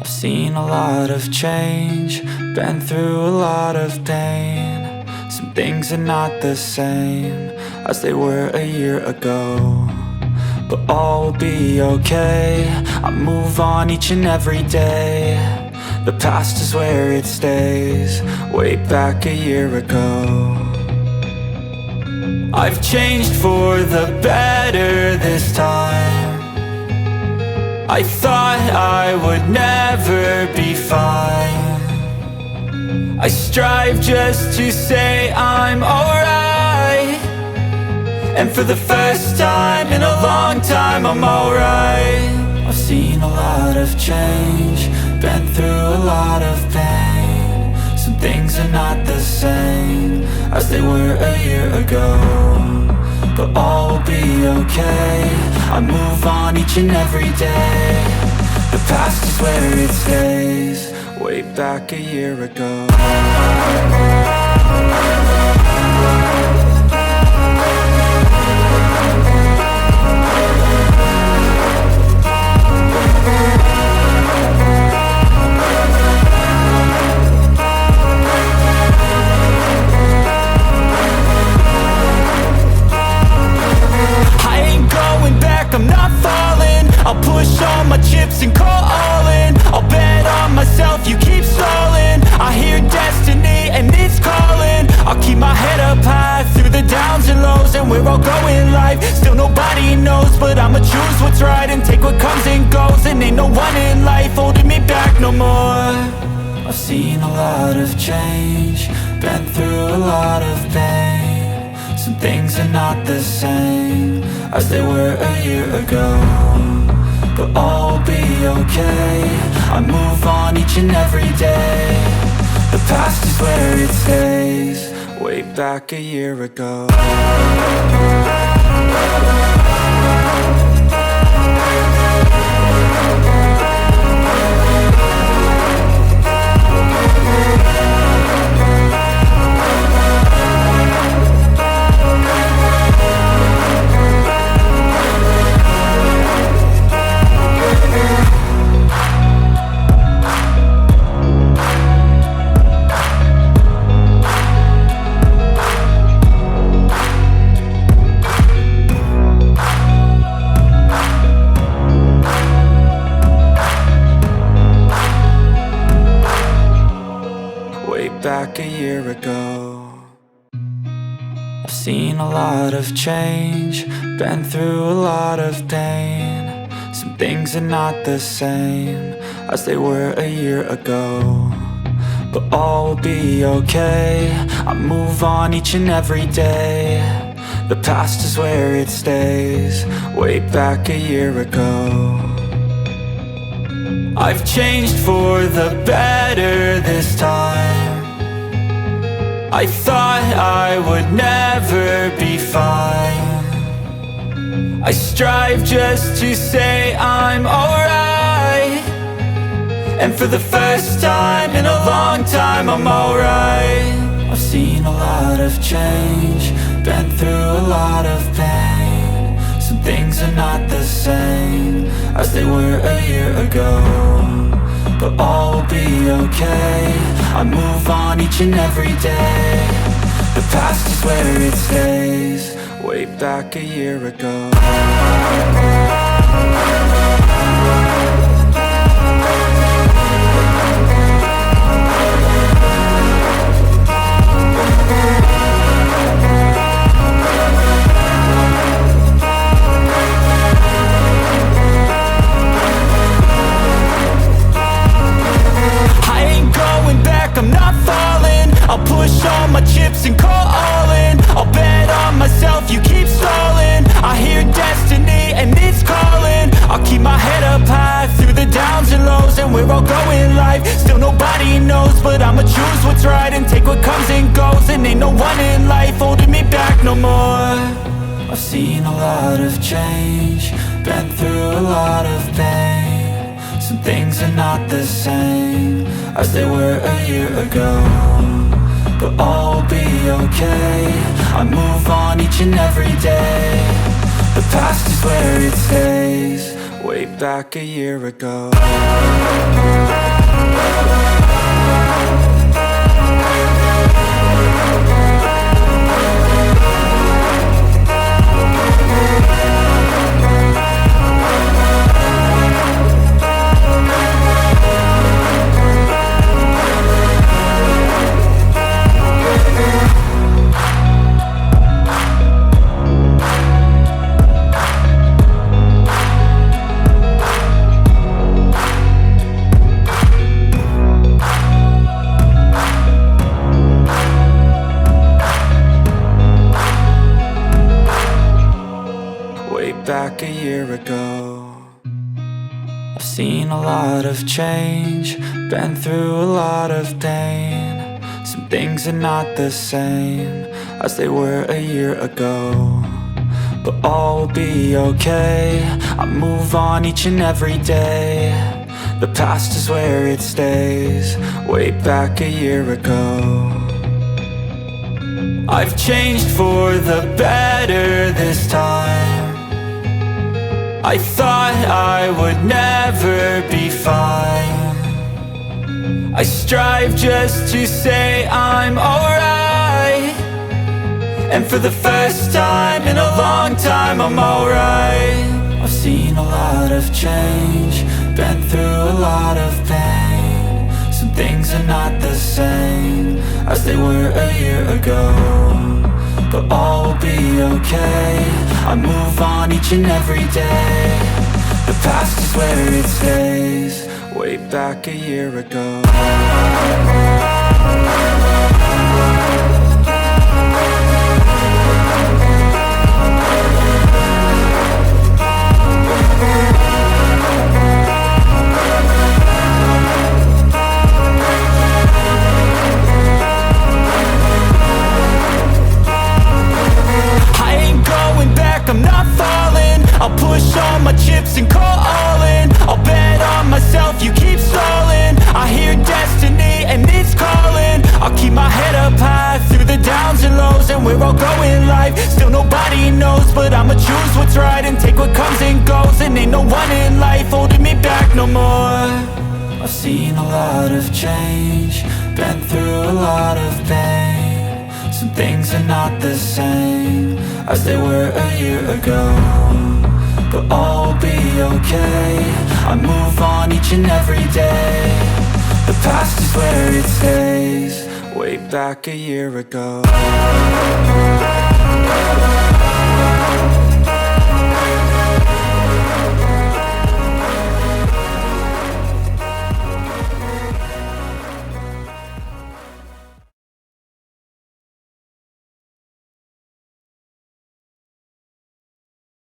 I've seen a lot of change, been through a lot of pain. Some things are not the same as they were a year ago, but all will be okay. I move on each and every day. The past is where it stays, way back a year ago. I've changed for the better this time. I thought I would never be fine. I strive just to say I'm alright, and for the first time in a long time I'm alright. I've seen a lot of change, been through a lot of pain. Some things are not the same as they were a year ago, but all will be okay. I move on each and every day. The past is where it stays, way back a year ago. I'm not falling. I'll push all my chips and call all in. I'll bet on myself, you keep stalling. I hear destiny and it's calling. I'll keep my head up high through the downs and lows, and we're all going live. Still nobody knows, but I'ma choose what's right and take what comes and goes. And ain't no one in life holding me back no more. I've seen a lot of change, been through a lot of pain. Some things are not the same as they were a year ago, but all will be okay. I move on each and every day. The past is where it stays, way back a year ago. Back a year ago. I've seen a lot of change, been through a lot of pain. Some things are not the same as they were a year ago, but all will be okay. I move on each and every day. The past is where it stays, way back a year ago. I've changed for the better this time. I thought I would never be fine. I strive just to say I'm alright, and for the first time in a long time I'm alright. I've seen a lot of change, been through a lot of pain. Some things are not the same as they were a year ago, but all will be okay. I move on each and every day. The past is where it stays, way back a year ago. I'm not falling. I'll push all my chips and call all in. I'll bet on myself, you keep stalling. I hear destiny and it's calling. I'll keep my head up high through the downs and lows, and we're all going live. Still nobody knows, but I'ma choose what's right and take what comes and goes. And ain't no one in life holding me back no more. I've seen a lot of change, been through a lot of pain. Some things are not the same as they were a year ago, but all will be okay. I move on each and every day. The past is where it stays, way back a year ago. Back a year ago, I've seen a lot of change, been through a lot of pain. Some things are not the same as they were a year ago, but all will be okay. I move on each and every day. The past is where it stays, way back a year ago. I've changed for the better this time. I thought I would never be fine. I strive just to say I'm alright, and for the first time in a long time I'm alright. I've seen a lot of change, been through a lot of pain. Some things are not the same as they were a year ago, but all will be okay. I move on each and every day. The past is where it stays, way back a year ago. I'm not falling, I'll push all my chips and call all in. I'll bet on myself, you keep stalling. I hear destiny and it's calling. I'll keep my head up high through the downs and lows, and we're all going life. Still nobody knows, but I'ma choose what's right and take what comes and goes. And ain't no one in life holding me back no more. I've seen a lot of change, been through a lot of pain. Some things are not the same as they were a year ago, but all will be okay. I move on each and every day. The past is where it stays, way back a year ago.